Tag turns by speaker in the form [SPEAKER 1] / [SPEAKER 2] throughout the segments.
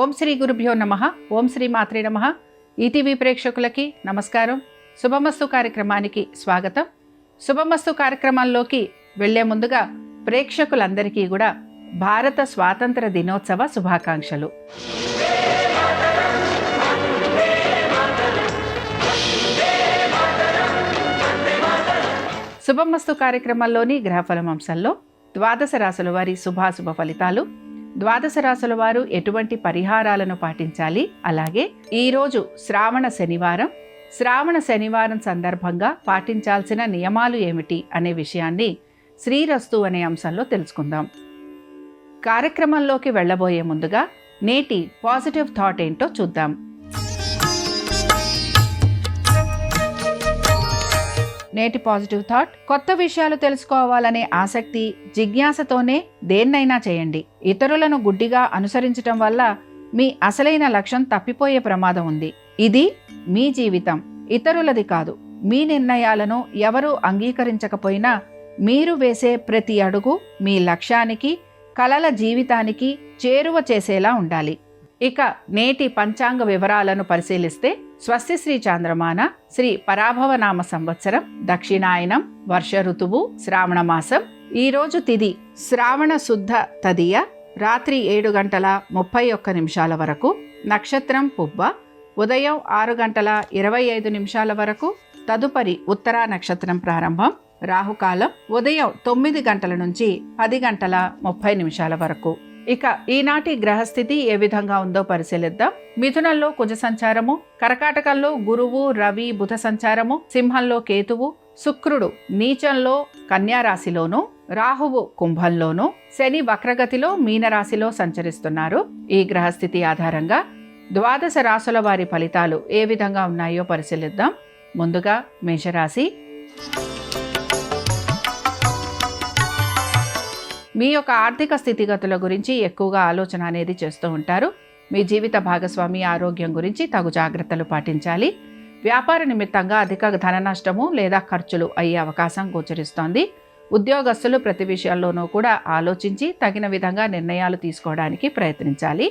[SPEAKER 1] ఓం శ్రీ గురుభ్యో నమః. ఓం శ్రీ మాత్రే నమః. ఈటీవీ ప్రేక్షకులకి నమస్కారం. శుభమస్తు కార్యక్రమానికి స్వాగతం. శుభమస్తు కార్యక్రమాల్లోకి వెళ్లే ముందుగా ప్రేక్షకులందరికీ కూడా భారత స్వాతంత్ర దినోత్సవ శుభాకాంక్షలు. శుభమస్తు కార్యక్రమాల్లోని గ్రహఫలం అంశంలో ద్వాదశ రాశుల వారి శుభాశుభ ఫలితాలు, ద్వాదశ రాశుల వారు ఎటువంటి పరిహారాలను పాటించాలి, అలాగే ఈరోజు శ్రావణ శనివారం సందర్భంగా పాటించాల్సిన నియమాలు ఏమిటి అనే విషయాన్ని శ్రీరస్తు అనే అంశంలో తెలుసుకుందాం. కార్యక్రమంలోకి వెళ్ళబోయే ముందుగా నేటి పాజిటివ్ థాట్ ఏంటో చూద్దాం. నేటి పాజిటివ్ థాట్: కొత్త విషయాలు తెలుసుకోవాలనే ఆసక్తి, జిజ్ఞాసతోనే దేన్నైనా చేయండి. ఇతరులను గుడ్డిగా అనుసరించటం వల్ల మీ అసలైన లక్ష్యం తప్పిపోయే ప్రమాదం ఉంది. ఇది మీ జీవితం, ఇతరులది కాదు. మీ నిర్ణయాలను ఎవరూ అంగీకరించకపోయినా మీరు వేసే ప్రతి అడుగు మీ లక్ష్యానికి, కలల జీవితానికి చేరువ చేసేలా ఉండాలి. ఇక నేటి పంచాంగ వివరాలను పరిశీలిస్తే స్వస్తి శ్రీ చాంద్రమాన శ్రీ పరాభవనామ సంవత్సరం, దక్షిణాయనం, వర్ష ఋతువు, శ్రావణ మాసం. ఈరోజు తిథి శ్రావణ శుద్ధ తదియ, రాత్రి 7:31 వరకు. నక్షత్రం పుబ్బ, ఉదయం 6:25 వరకు. తదుపరి ఉత్తరా నక్షత్రం ప్రారంభం. రాహుకాలం ఉదయం 9 గంటల నుంచి 10:30 వరకు. ఇక ఈనాటి గ్రహస్థితి ఏ విధంగా ఉందో పరిశీలిద్దాం. మిథునంలో కుజ సంచారము, కర్కాటకంలో గురువు, రవి, బుధ సంచారము, సింహంలో కేతువు, శుక్రుడు నీచంలో కన్యారాశిలోను, రాహువు కుంభంలోను, శని వక్రగతిలో మీనరాశిలో సంచరిస్తున్నారు. ఈ గ్రహస్థితి ఆధారంగా ద్వాదశ రాశుల వారి ఫలితాలు ఏ విధంగా ఉన్నాయో పరిశీలిద్దాం. ముందుగా మేషరాశి. మీ యొక్క ఆర్థిక స్థితిగతుల గురించి ఎక్కువగా ఆలోచన అనేది చేస్తూ ఉంటారు. మీ జీవిత భాగస్వామి ఆరోగ్యం గురించి తగు జాగ్రత్తలు పాటించాలి. వ్యాపార నిమిత్తంగా అధిక ధన నష్టము లేదా ఖర్చులు అయ్యే అవకాశం గోచరిస్తోంది. ఉద్యోగస్తులు ప్రతి విషయాల్లోనూ కూడా ఆలోచించి తగిన విధంగా నిర్ణయాలు తీసుకోవడానికి ప్రయత్నించాలి.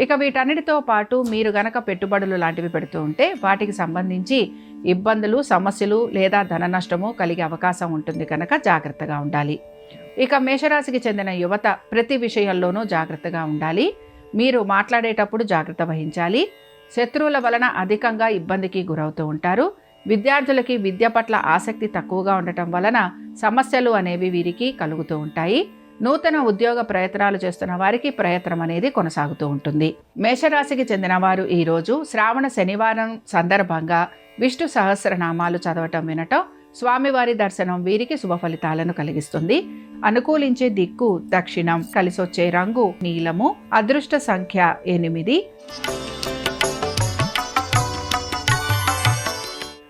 [SPEAKER 1] ఇక వీటన్నిటితో పాటు మీరు గనక పెట్టుబడులు లాంటివి పెడుతూ ఉంటే వాటికి సంబంధించి ఇబ్బందులు, సమస్యలు లేదా ధన నష్టము కలిగే అవకాశం ఉంటుంది కనుక జాగ్రత్తగా ఉండాలి. ఇక మేషరాశికి చెందిన యువత ప్రతి విషయంలోనూ జాగ్రత్తగా ఉండాలి. మీరు మాట్లాడేటప్పుడు జాగ్రత్త వహించాలి. శత్రువుల వలన అధికంగా ఇబ్బందికి గురవుతూ ఉంటారు. విద్యార్థులకి విద్య పట్ల ఆసక్తి తక్కువగా ఉండటం వలన సమస్యలు అనేవి వీరికి కలుగుతూ ఉంటాయి. నూతన ఉద్యోగ ప్రయత్నాలు చేస్తున్న వారికి ప్రయత్నం అనేది కొనసాగుతూ ఉంటుంది. మేషరాశికి చెందిన వారు ఈరోజు శ్రావణ శనివారం సందర్భంగా విష్ణు సహస్రనామాలు చదవటం, వినటం, స్వామివారి దర్శనం వీరికి శుభ ఫలితాలను కలిగిస్తుంది. అనుకూలించే దిక్కు దక్షిణం, కలిసొచ్చే రంగు నీలము, అదృష్ట సంఖ్య 8.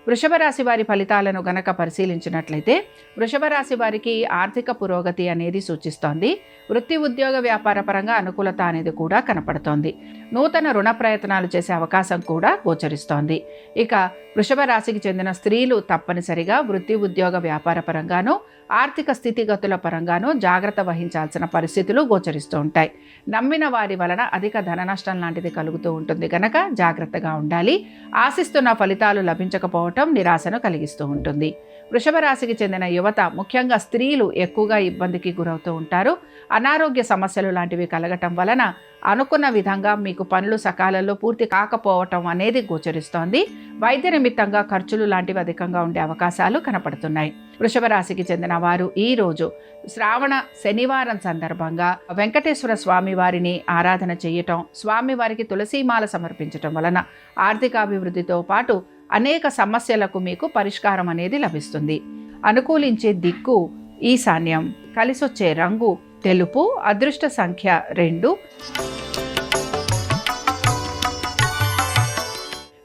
[SPEAKER 1] వృషభ రాశి వారి ఫలితాలను గనక పరిశీలించినట్లయితే వృషభ రాశి వారికి ఆర్థిక పురోగతి అనేది సూచిస్తోంది. వృత్తి, ఉద్యోగ, వ్యాపార పరంగా అనుకూలత అనేది కూడా కనపడుతోంది. నూతన రుణ ప్రయత్నాలు చేసే అవకాశం కూడా గోచరిస్తోంది. ఇక వృషభ రాశికి చెందిన స్త్రీలు తప్పనిసరిగా వృత్తి, ఉద్యోగ, వ్యాపార పరంగానూ ఆర్థిక స్థితిగతుల పరంగానూ జాగ్రత్త వహించాల్సిన పరిస్థితులు గోచరిస్తూ ఉంటాయి. నమ్మిన వారి వలన అధిక ధన నష్టం లాంటిది కలుగుతూ ఉంటుంది కనుక జాగ్రత్తగా ఉండాలి. ఆశిస్తున్న ఫలితాలు లభించకపోవటం నిరాశను కలిగిస్తూ ఉంటుంది. వృషభ రాశికి చెందిన యువత, ముఖ్యంగా స్త్రీలు ఎక్కువగా ఇబ్బందికి గురవుతూ ఉంటారు. అనారోగ్య సమస్యలు లాంటివి కలగటం వలన అనుకున్న విధంగా మీకు పనులు సకాలంలో పూర్తి కాకపోవటం అనేది గోచరిస్తోంది. వైద్య నిమిత్తంగా ఖర్చులు లాంటివి అధికంగా ఉండే అవకాశాలు కనపడుతున్నాయి. వృషభ రాశికి చెందిన వారు ఈరోజు శ్రావణ శనివారం సందర్భంగా వెంకటేశ్వర స్వామి వారిని ఆరాధన చేయటం, స్వామివారికి తులసీమాల సమర్పించటం వలన ఆర్థికాభివృద్ధితో పాటు అనేక సమస్యలకు మీకు పరిష్కారం అనేది లభిస్తుంది. అనుకూలించే దిక్కు ఈశాన్యం, కలిసొచ్చే రంగు తెలుపు, అదృష్ట సంఖ్య 2.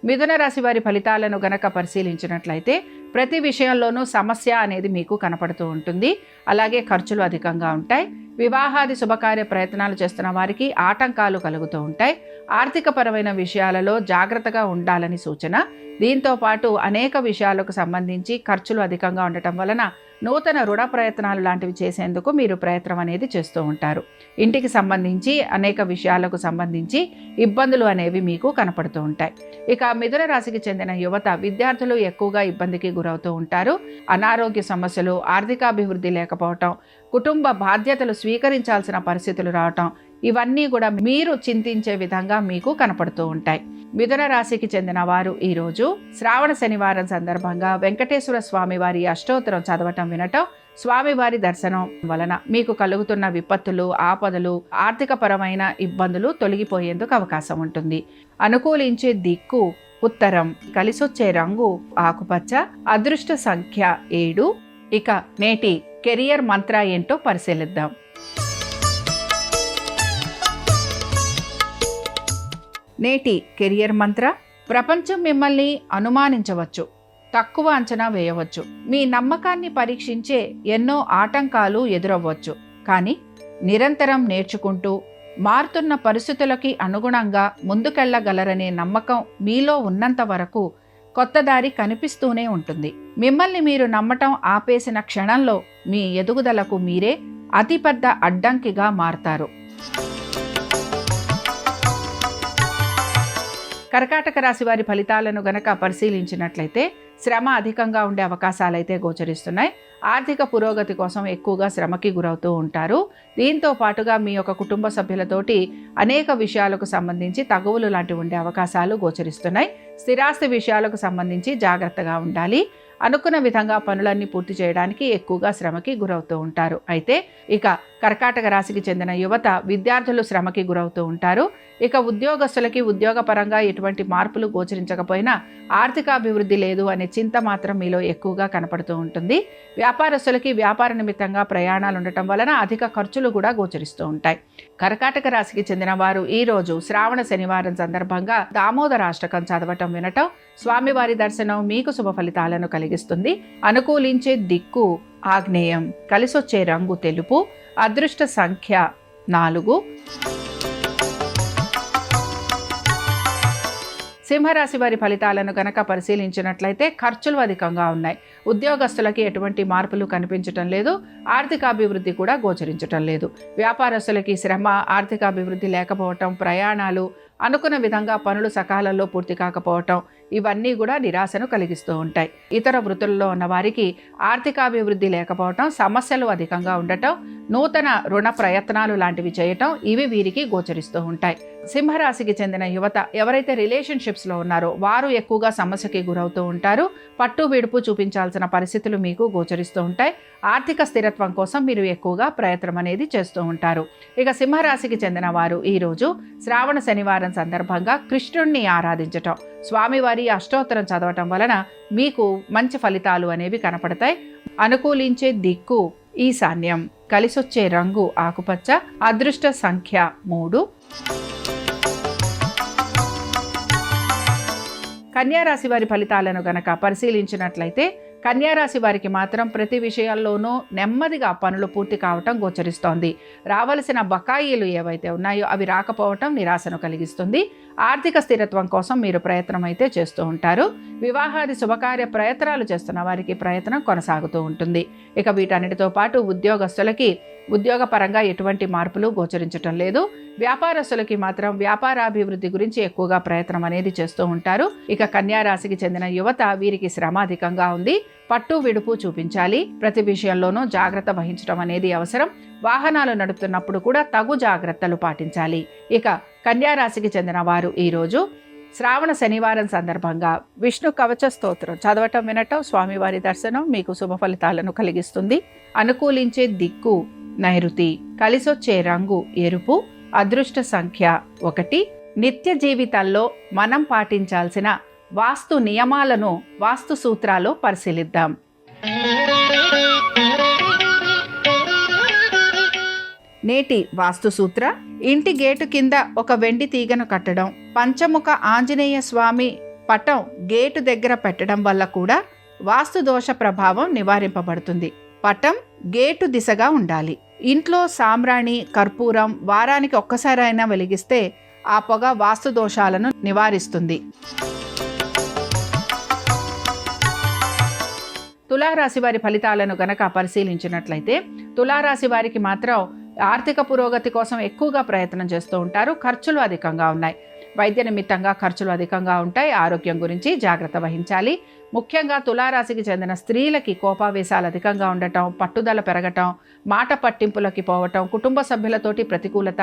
[SPEAKER 1] మిథున రాశి వారి ఫలితాలను గనక పరిశీలించినట్లయితే ప్రతి విషయంలోనూ సమస్య అనేది మీకు కనపడుతూ ఉంటుంది. అలాగే ఖర్చులు అధికంగా ఉంటాయి. వివాహాది శుభకార్య ప్రయత్నాలు చేస్తున్న వారికి ఆటంకాలు కలుగుతూ ఉంటాయి. ఆర్థికపరమైన విషయాలలో జాగ్రత్తగా ఉండాలని సూచన. దీంతో పాటు అనేక విషయాలకు సంబంధించి ఖర్చులు అధికంగా ఉండటం వలన నూతన రుణ ప్రయత్నాలు లాంటివి చేసేందుకు మీరు ప్రయత్నం అనేది చేస్తూ ఉంటారు. ఇంటికి సంబంధించి అనేక విషయాలకు సంబంధించి ఇబ్బందులు అనేవి మీకు కనపడుతూ ఉంటాయి. ఇక మిథున రాశికి చెందిన యువత విద్యార్థులు ఎక్కువగా ఇబ్బందికి గురవుతూ ఉంటారు. అనారోగ్య సమస్యలు, ఆర్థికాభివృద్ధి లేకపోవటం, కుటుంబ బాధ్యతలు స్వీకరించాల్సిన పరిస్థితులు రావటం, ఇవన్నీ కూడా మీరు చింతించే విధంగా మీకు కనపడుతూ ఉంటాయి. మిథున రాశికి చెందిన వారు ఈరోజు శ్రావణ శనివారం సందర్భంగా వెంకటేశ్వర స్వామి వారి అష్టోత్తరం చదవటం, వినటం, స్వామివారి దర్శనం వలన మీకు కలుగుతున్న విపత్తులు, ఆపదలు, ఆర్థికపరమైన ఇబ్బందులు తొలగిపోయేందుకు అవకాశం ఉంటుంది. అనుకూలించే దిక్కు ఉత్తరం, కలిసొచ్చే రంగు ఆకుపచ్చ, అదృష్ట సంఖ్య 7. ఇక నేటి కెరియర్ మంత్ర ఏంటో పరిశీలిద్దాం. నేటి కెరియర్ మంత్ర: ప్రపంచం మిమ్మల్ని అనుమానించవచ్చు, తక్కువ అంచనా వేయవచ్చు, మీ నమ్మకాన్ని పరీక్షించే ఎన్నో ఆటంకాలు ఎదురవ్వచ్చు. కానీ నిరంతరం నేర్చుకుంటూ మారుతున్న పరిస్థితులకి అనుగుణంగా ముందుకెళ్లగలరనే నమ్మకం మీలో ఉన్నంత వరకు కొత్త దారి కనిపిస్తూనే ఉంటుంది. మిమ్మల్ని మీరు నమ్మటం ఆపేసిన క్షణంలో మీ ఎదుగుదలకు మీరే అతిపెద్ద అడ్డంకిగా మారతారు. కర్కాటక రాశి వారి ఫలితాలను గనక పరిశీలించినట్లయితే శ్రమ అధికంగా ఉండే అవకాశాలైతే గోచరిస్తున్నాయి. ఆర్థిక పురోగతి కోసం ఎక్కువగా శ్రమకి గురవుతూ ఉంటారు. దీంతో పాటుగా మీ యొక్క కుటుంబ సభ్యులతోటి అనేక విషయాలకు సంబంధించి తగువులు లాంటివి ఉండే అవకాశాలు గోచరిస్తున్నాయి. స్థిరాస్తి విషయాలకు సంబంధించి జాగ్రత్తగా ఉండాలి. అనుకున్న విధంగా పనులన్నీ పూర్తి చేయడానికి ఎక్కువగా శ్రమకి గురవుతూ ఉంటారు. అయితే ఇక కర్కాటక రాశికి చెందిన యువత విద్యార్థులు శ్రమకి గురవుతూ ఉంటారు. ఇక ఉద్యోగస్తులకి ఉద్యోగపరంగా ఎటువంటి మార్పులు గోచరించకపోయినా ఆర్థికాభివృద్ధి లేదు అనే చింత మాత్రం మీలో ఎక్కువగా కనపడుతూ ఉంటుంది. వ్యాపారస్తులకి వ్యాపార నిమిత్తంగా ప్రయాణాలు ఉండటం వలన అధిక ఖర్చులు కూడా గోచరిస్తూ ఉంటాయి. కర్కాటక రాశికి చెందిన వారు ఈరోజు శ్రావణ శనివారం సందర్భంగా దామోదరాష్టకం చదవటం, వినటం, స్వామివారి దర్శనం మీకు శుభ ఫలితాలను కలిగిస్తుంది. అనుకూలించే దిక్కు ఆగ్నేయం, కలిసొచ్చే రంగు తెలుపు, అదృష్ట సంఖ్య 4. సింహరాశి వారి ఫలితాలను గనక పరిశీలించినట్లయితే ఖర్చులు అధికంగా ఉన్నాయి. ఉద్యోగస్తులకి ఎటువంటి మార్పులు కనిపించటం లేదు. ఆర్థికాభివృద్ధి కూడా గోచరించటం లేదు. వ్యాపారస్తులకి శ్రమ, ఆర్థికాభివృద్ధి లేకపోవటం, ప్రయాణాలు, అనుకున్న విధంగా పనులు సకాలంలో పూర్తి కాకపోవటం, ఇవన్నీ కూడా నిరాశను కలిగిస్తూ ఉంటాయి. ఇతర వృత్తుల్లో ఉన్న వారికి ఆర్థికాభివృద్ధి లేకపోవటం, సమస్యలు అధికంగా ఉండటం, నూతన రుణ ప్రయత్నాలు లాంటివి చేయటం, ఇవి వీరికి గోచరిస్తూ ఉంటాయి. సింహరాశికి చెందిన యువత ఎవరైతే రిలేషన్షిప్స్లో ఉన్నారో వారు ఎక్కువగా సమస్యకి గురవుతూ ఉంటారు. పట్టు విడుపు చూపించాల్సిన పరిస్థితులు మీకు గోచరిస్తూ ఉంటాయి. ఆర్థిక స్థిరత్వం కోసం మీరు ఎక్కువగా ప్రయత్నం అనేది చేస్తూ ఉంటారు. ఇక సింహరాశికి చెందిన వారు ఈరోజు శ్రావణ శనివారం సందర్భంగా కృష్ణుణ్ణి ఆరాధించటం, స్వామివారి అష్టోత్తరం చదవటం వలన మీకు మంచి ఫలితాలు అనేవి కనపడతాయి. అనుకూలించే దిక్కు ఈశాన్యం, కలిసొచ్చే రంగు ఆకుపచ్చ, అదృష్ట సంఖ్య 3. కన్యారాశి వారి ఫలితాలను గనక పరిశీలించినట్లయితే కన్యారాశి వారికి మాత్రం ప్రతి విషయాల్లోనూ నెమ్మదిగా పనులు పూర్తి కావటం గోచరిస్తోంది. రావలసిన బకాయిలు ఏవైతే ఉన్నాయో అవి రాకపోవటం నిరాశను కలిగిస్తుంది. ఆర్థిక స్థిరత్వం కోసం మీరు ప్రయత్నం అయితే చేస్తూ ఉంటారు. వివాహాది శుభకార్య ప్రయత్నాలు చేస్తున్న వారికి ప్రయత్నం కొనసాగుతూ ఉంటుంది. ఇక వీటన్నిటితో పాటు ఉద్యోగస్తులకి ఉద్యోగపరంగా ఎటువంటి మార్పులు గోచరించటం లేదు. వ్యాపారస్తులకి మాత్రం వ్యాపారాభివృద్ధి గురించి ఎక్కువగా ప్రయత్నం అనేది చేస్తూ ఉంటారు. ఇక కన్యారాశికి చెందిన యువత వీరికి శ్రమ అధికంగా ఉంది. పట్టు విడుపు చూపించాలి. ప్రతి విషయంలోనూ జాగ్రత్త వహించడం అనేది అవసరం. వాహనాలు నడుపుతున్నప్పుడు కూడా తగు జాగ్రత్తలు పాటించాలి. ఇక కన్యారాశికి చెందిన వారు ఈరోజు శ్రావణ శనివారం సందర్భంగా విష్ణు కవచ స్తోత్రం చదవటం, వినటం, స్వామివారి దర్శనం మీకు శుభ ఫలితాలను కలిగిస్తుంది. అనుకూలించే దిక్కు నైరుతి, కలిసొచ్చే రంగు ఎరుపు, అదృష్ట సంఖ్య 1. నిత్య జీవితాల్లో మనం పాటించాల్సిన వాస్తు నియమాలను వాస్తు సూత్రాలు పరిశీలిద్దాం. నేటి వాస్తు సూత్ర: ఇంటి గేటు కింద ఒక వెండి తీగను కట్టడం, పంచముఖ ఆంజనేయ స్వామి పటం గేటు దగ్గర పెట్టడం వల్ల కూడా వాస్తు దోష ప్రభావం నివారింపబడుతుంది. పటం గేటు దిశగా ఉండాలి. ఇంట్లో సాంబ్రాణి, కర్పూరం వారానికి ఒక్కసారైనా వెలిగిస్తే ఆ పొగ వాస్తు దోషాలను నివారిస్తుంది. తులారాశి వారి ఫలితాలను గనక పరిశీలించినట్లయితే తులారాశి వారికి మాత్రం ఆర్థిక పురోగతి కోసం ఎక్కువగా ప్రయత్నం చేస్తూ ఉంటారు. ఖర్చులు అధికంగా ఉన్నాయి. వైద్య నిమిత్తంగా ఖర్చులు అధికంగా ఉంటాయి. ఆరోగ్యం గురించి జాగ్రత్త వహించాలి. ముఖ్యంగా తులారాశికి చెందిన స్త్రీలకి కోపావేశాలు అధికంగా ఉండటం, పట్టుదల పెరగటం, మాట పట్టింపులకి పోవటం, కుటుంబ సభ్యులతోటి ప్రతికూలత,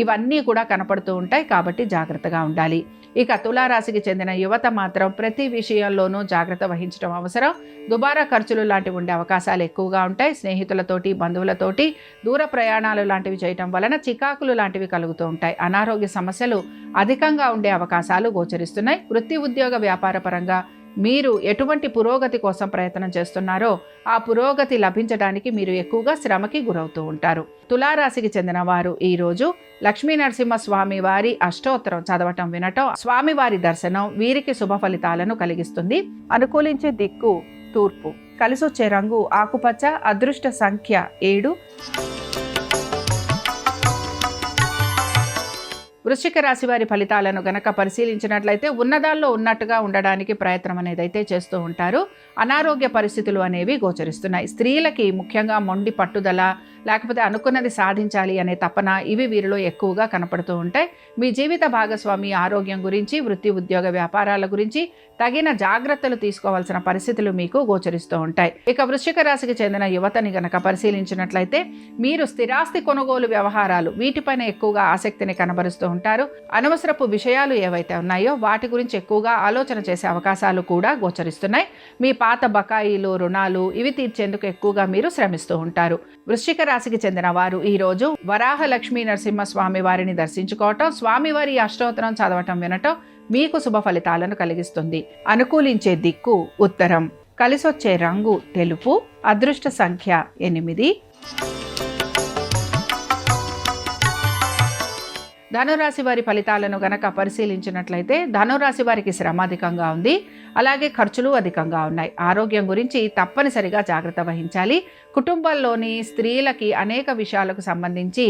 [SPEAKER 1] ఇవన్నీ కూడా కనపడుతూ ఉంటాయి. కాబట్టి జాగ్రత్తగా ఉండాలి. ఇక తులారాశికి చెందిన యువత మాత్రం ప్రతి విషయంలోనూ జాగ్రత్త వహించడం అవసరం. దుబారా ఖర్చులు లాంటివి ఉండే అవకాశాలు ఎక్కువగా ఉంటాయి. స్నేహితులతోటి, బంధువులతోటి దూర ప్రయాణాలు లాంటివి చేయటం వలన చికాకులు లాంటివి కలుగుతూ ఉంటాయి. అనారోగ్య సమస్యలు అధికంగా ఉండే అవకాశాలు గోచరిస్తున్నాయి. వృత్తి, ఉద్యోగ, వ్యాపార పరంగా మీరు ఎటువంటి పురోగతి కోసం ప్రయత్నం చేస్తున్నారో ఆ పురోగతి లభించడానికి మీరు ఎక్కువగా శ్రమకి గురవుతూ ఉంటారు. తులారాశికి చెందిన వారు ఈరోజు లక్ష్మీ నరసింహ స్వామి వారి అష్టోత్తరం చదవటం, వినటం, స్వామివారి దర్శనం వీరికి శుభ ఫలితాలను కలిగిస్తుంది. అనుకూలించే దిక్కు తూర్పు. కలిసొచ్చే రంగు ఆకుపచ్చ. అదృష్ట సంఖ్య 7. వృశ్చిక రాశి వారి ఫలితాలను గనక పరిశీలించినట్లయితే ఉన్నదాల్లో ఉన్నట్టుగా ఉండడానికి ప్రయత్నం అనేది అయితే చేస్తూ ఉంటారు. అనారోగ్య పరిస్థితులు అనేవి గోచరిస్తున్నాయి. స్త్రీలకి ముఖ్యంగా మొండి పట్టుదల, లేకపోతే అనుకున్నది సాధించాలి అనే తపన, ఇవి వీరిలో ఎక్కువగా కనపడుతూ ఉంటాయి. మీ జీవిత భాగస్వామి ఆరోగ్యం గురించి, వృత్తి, ఉద్యోగ, వ్యాపారాల గురించి తగిన జాగ్రత్తలు తీసుకోవాల్సిన పరిస్థితులు మీకు గోచరిస్తూ ఉంటాయి. ఇక వృశ్చిక రాశికి చెందిన యువతని గనక పరిశీలించినట్లయితే మీరు స్థిరాస్తి కొనుగోలు వ్యవహారాలు వీటిపైన ఎక్కువగా ఆసక్తిని కనబరుస్తూ ఉంటారు. అనవసరపు విషయాలు ఏవైతే ఉన్నాయో వాటి గురించి ఎక్కువగా ఆలోచన చేసే అవకాశాలు కూడా గోచరిస్తున్నాయి. మీ పాత బకాయిలు, రుణాలు ఇవి తీర్చేందుకు ఎక్కువగా మీరు శ్రమిస్తూ ఉంటారు. వృశ్చిక రాశికి చెందిన వారు ఈరోజు వరాహ లక్ష్మీ నరసింహ స్వామి వారిని దర్శించుకోవటం, స్వామివారి అష్టోత్తరం చదవటం, వినటం మీకు శుభ ఫలితాలను కలిగిస్తుంది. అనుకూలించే దిక్కు ఉత్తరం. కలిసొచ్చే రంగు తెలుపు. అదృష్ట సంఖ్య 8. ధనురాశి వారి ఫలితాలను గనక పరిశీలించినట్లయితే ధనురాశి వారికి శ్రమ అధికంగా ఉంది. అలాగే ఖర్చులు అధికంగా ఉన్నాయి. ఆరోగ్యం గురించి తప్పనిసరిగా జాగ్రత్త వహించాలి. కుటుంబంలోని స్త్రీలకి అనేక విషయాలకు సంబంధించి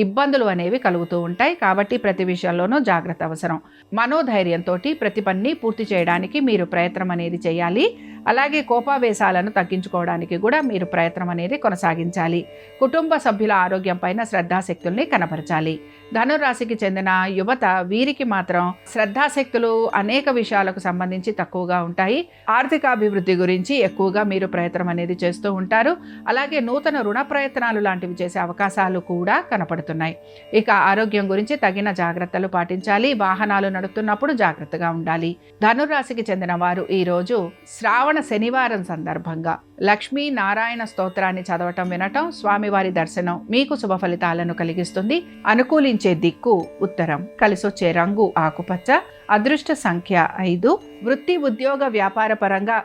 [SPEAKER 1] ఇబ్బందులు అనేవి కలుగుతూ ఉంటాయి. కాబట్టి ప్రతి విషయంలోనూ జాగ్రత్త అవసరం. మనోధైర్యంతో ప్రతి పని పూర్తి చేయడానికి మీరు ప్రయత్నం అనేది చేయాలి. అలాగే కోపావేశాలను తగ్గించుకోవడానికి కూడా మీరు ప్రయత్నం అనేది కొనసాగించాలి. కుటుంబ సభ్యుల ఆరోగ్యం పైన శ్రద్ధాశక్తుల్ని కనపరచాలి. ధనురాశికి చెందిన యువత వీరికి మాత్రం శ్రద్ధాశక్తులు అనేక విషయాలకు సంబంధించి తక్కువగా ఉంటాయి. ఆర్థిక అభివృద్ధి గురించి ఎక్కువగా మీరు ప్రయత్నం అనేది చేస్తూ ఉంటారు. అలాగే నూతన రుణ ప్రయత్నాలు లాంటివి చేసే అవకాశాలు కూడా కనపడుతున్నాయి. ఇక ఆరోగ్యం గురించి తగిన జాగ్రత్తలు పాటించాలి. వాహనాలు నడుపుతున్నప్పుడు జాగ్రత్తగా ఉండాలి. ధనురాశికి చెందిన వారు ఈరోజు శ్రావణ శనివారం సందర్భంగా లక్ష్మీ నారాయణ స్తోత్రాన్ని చదవటం, వినటం, స్వామివారి దర్శనం మీకు శుభ ఫలితాలను కలిగిస్తుంది. అనుకూలించే దిక్కు ఉత్తరం. కలిసొచ్చే రంగు ఆకుపచ్చ. అదృష్ట సంఖ్య 5. వృత్తి, ఉద్యోగ, వ్యాపార పరంగా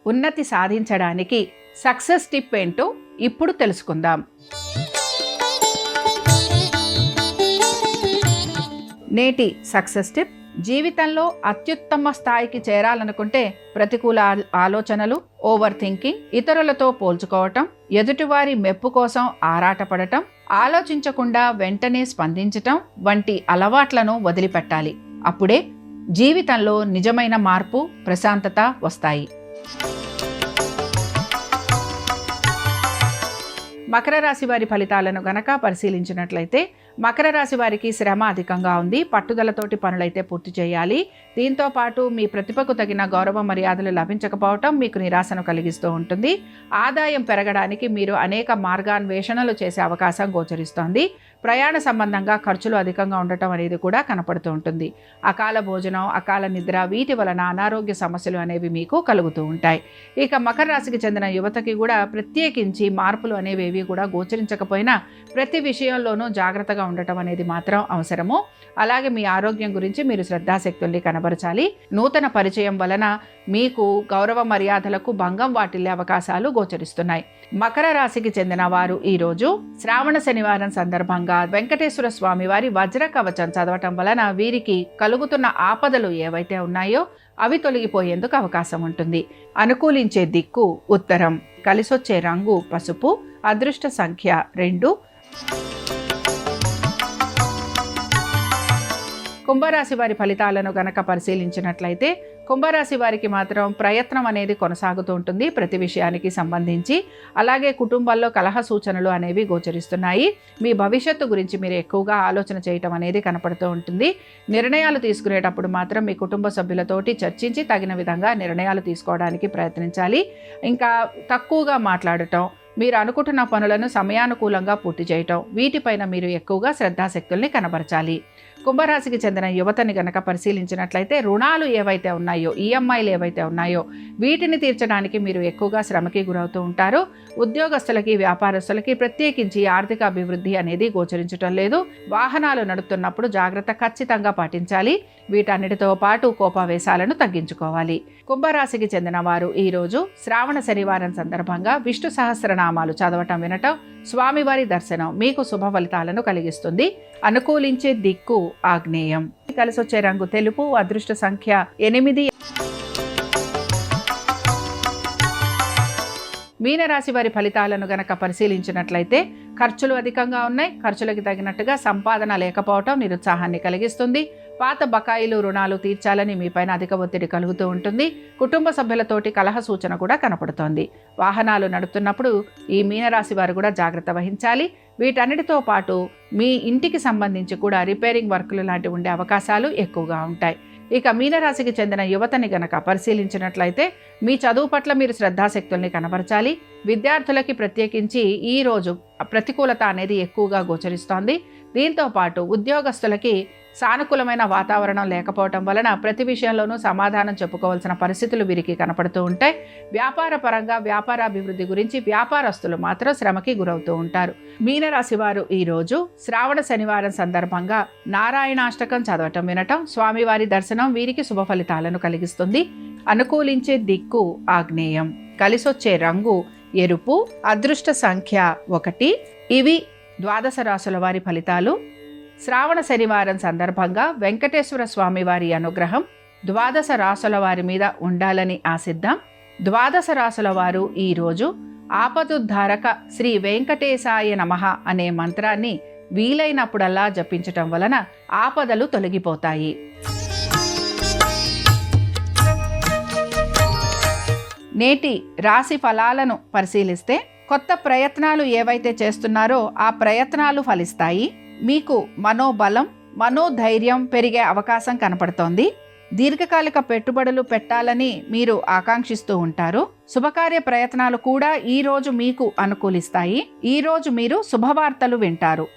[SPEAKER 1] ఉన్నతి సాధించడానికి సక్సెస్ టిప్ ఏంటో ఇప్పుడు తెలుసుకుందాం. నేటి సక్సెస్ టిప్: జీవితంలో అత్యుత్తమ స్థాయికి చేరాలనుకుంటే ప్రతికూల ఆలోచనలు, ఓవర్ థింకింగ్, ఇతరులతో పోల్చుకోవటం, ఎదుటివారి మెప్పు కోసం ఆరాటపడటం, ఆలోచించకుండా వెంటనే స్పందించటం వంటి అలవాట్లను వదిలిపెట్టాలి. అప్పుడే జీవితంలో నిజమైన మార్పు, ప్రశాంతత వస్తాయి. మకర రాశి వారి ఫలితాలను గనక పరిశీలించినట్లయితే మకర రాశి వారికి శ్రమ అధికంగా ఉంది. పట్టుదలతోటి పనులైతే పూర్తి చేయాలి. దీంతో పాటు మీ ప్రతిభకు తగిన గౌరవ మర్యాదలు లభించకపోవటం మీకు నిరాశను కలిగిస్తూ ఉంటుంది. ఆదాయం పెరగడానికి మీరు అనేక మార్గాన్వేషణలు చేసే అవకాశం గోచరిస్తోంది. ప్రయాణ సంబంధంగా ఖర్చులు అధికంగా ఉండటం అనేది కూడా కనపడుతూ ఉంటుంది. అకాల భోజనం, అకాల నిద్ర వీటి వలన అనారోగ్య సమస్యలు అనేవి మీకు కలుగుతూ ఉంటాయి. ఇక మకర రాశికి చెందిన యువతకి కూడా ప్రత్యేకించి మార్పులు అనేవి కూడా గోచరించకపోయినా ప్రతి విషయంలోనూ జాగ్రత్తగా ఉండటం అనేది మాత్రం అవసరము. అలాగే మీ ఆరోగ్యం గురించి మీరు శ్రద్ధాశక్తుల్ని కనబరచాలి. నూతన పరిచయం వలన మీకు గౌరవ మర్యాదలకు భంగం వాటిల్లే అవకాశాలు గోచరిస్తున్నాయి. మకర రాశికి చెందిన వారు ఈరోజు శ్రావణ శనివారం సందర్భంగా వెంకటేశ్వర స్వామి వారి వజ్ర కవచం చదవటం వలన వీరికి కలుగుతున్న ఆపదలు ఏవైతే ఉన్నాయో అవి తొలగిపోయేందుకు అవకాశం ఉంటుంది. అనుకూలించే దిక్కు ఉత్తరం. కలిసొచ్చే రంగు పసుపు. అదృష్ట సంఖ్య 2. కుంభరాశి వారి ఫలితాలను గనక పరిశీలించినట్లయితే కుంభరాశి వారికి మాత్రం ప్రయత్నం అనేది కొనసాగుతూ ఉంటుంది ప్రతి విషయానికి సంబంధించి. అలాగే కుటుంబాల్లో కలహ సూచనలు అనేవి గోచరిస్తున్నాయి. మీ భవిష్యత్తు గురించి మీరు ఎక్కువగా ఆలోచన చేయటం అనేది కనపడుతూ ఉంటుంది. నిర్ణయాలు తీసుకునేటప్పుడు మాత్రం మీ కుటుంబ సభ్యులతోటి చర్చించి తగిన విధంగా నిర్ణయాలు తీసుకోవడానికి ప్రయత్నించాలి. ఇంకా తక్కువగా మాట్లాడటం, మీరు అనుకుంటున్న పనులను సమయానుకూలంగా పూర్తి చేయటం, వీటిపైన మీరు ఎక్కువగా శ్రద్ధాశక్తుల్ని కనబరచాలి. కుంభరాశికి చెందిన యువతని గనక పరిశీలించినట్లయితే రుణాలు ఏవైతే ఉన్నాయో, ఈఎంఐలు ఏవైతే ఉన్నాయో వీటిని తీర్చడానికి మీరు ఎక్కువగా శ్రమకి గురవుతూ ఉంటారు. ఉద్యోగస్తులకి, వ్యాపారస్తులకి ప్రత్యేకించి ఆర్థిక అభివృద్ధి అనేది గోచరించడం లేదు. వాహనాలు నడుపుతున్నప్పుడు జాగ్రత్త ఖచ్చితంగా పాటించాలి. వీటన్నిటితో పాటు కోపావేశాలను తగ్గించుకోవాలి. కుంభరాశికి చెందిన వారు ఈరోజు శ్రావణ శనివారం సందర్భంగా విష్ణు సహస్రనామాలు చదవటం, వినటం, స్వామివారి దర్శనం మీకు శుభ ఫలితాలను కలిగిస్తుంది. అనుకూలించే దిక్కు ఆగ్నేయం. కలిసొచ్చే రంగు తెలుపు. అదృష్ట సంఖ్య 8. మీనరాశి వారి ఫలితాలను గనక పరిశీలించినట్లయితే ఖర్చులు అధికంగా ఉన్నాయి. ఖర్చులకు తగినట్టుగా సంపాదన లేకపోవటం నిరుత్సాహాన్ని కలిగిస్తుంది. పాత బకాయిలు, రుణాలు తీర్చాలని మీపైన అధిక ఒత్తిడి కలుగుతూ ఉంటుంది. కుటుంబ సభ్యులతోటి కలహ సూచన కూడా కనపడుతోంది. వాహనాలు నడుపుతున్నప్పుడు ఈ మీనరాశి వారు కూడా జాగ్రత్త వహించాలి. వీటన్నిటితో పాటు మీ ఇంటికి సంబంధించి కూడా రిపేరింగ్ వర్కులు లాంటివి ఉండే అవకాశాలు ఎక్కువగా ఉంటాయి. ఇక మీనరాశికి చెందిన యువతని గనక పరిశీలించినట్లయితే మీ చదువు పట్ల మీరు శ్రద్ధాశక్తుల్ని కనబరచాలి. విద్యార్థులకి ప్రత్యేకించి ఈరోజు ప్రతికూలత అనేది ఎక్కువగా గోచరిస్తోంది. దీంతో పాటు ఉద్యోగస్తులకి సానుకూలమైన వాతావరణం లేకపోవటం వలన ప్రతి విషయంలోనూ సమాధానం చెప్పుకోవాల్సిన పరిస్థితులు వీరికి కనపడుతూ ఉంటాయి. వ్యాపార పరంగా వ్యాపారాభివృద్ధి గురించి వ్యాపారస్తులు మాత్రం శ్రమకి గురవుతూ ఉంటారు. మీనరాశి వారు ఈరోజు శ్రావణ శనివారం సందర్భంగా నారాయణాష్టకం చదవటం, వినటం, స్వామివారి దర్శనం వీరికి శుభ ఫలితాలను కలిగిస్తుంది. అనుకూలించే దిక్కు ఆగ్నేయం. కలిసొచ్చే రంగు ఎరుపు. అదృష్ట సంఖ్య 1. ఇవి ద్వాదశ రాశుల వారి ఫలితాలు. శ్రావణ శనివారం సందర్భంగా వెంకటేశ్వర స్వామి వారి అనుగ్రహం ద్వాదశ రాశుల వారి మీద ఉండాలని ఆశిద్దాం. ద్వాదశ రాశుల వారు ఈరోజు ఆపదుద్ధారక శ్రీ వెంకటేశాయ నమః అనే మంత్రాన్ని వీలైనప్పుడల్లా జపించటం వలన ఆపదలు తొలగిపోతాయి. నేటి రాశి ఫలాలను పరిశీలిస్తే కొత్త ప్రయత్నాలు ఏవైతే చేస్తున్నారో ఆ ప్రయత్నాలు ఫలిస్తాయి. మీకు మనోబలం, మనోధైర్యం పెరిగే అవకాశం కనపడుతోంది. దీర్ఘకాలిక పెట్టుబడులు పెట్టాలని మీరు ఆకాంక్షిస్తూ ఉంటారు. శుభకార్య ప్రయత్నాలు కూడా ఈ రోజు మీకు అనుకూలిస్తాయి. ఈ రోజు మీరు శుభవార్తలు వింటారు.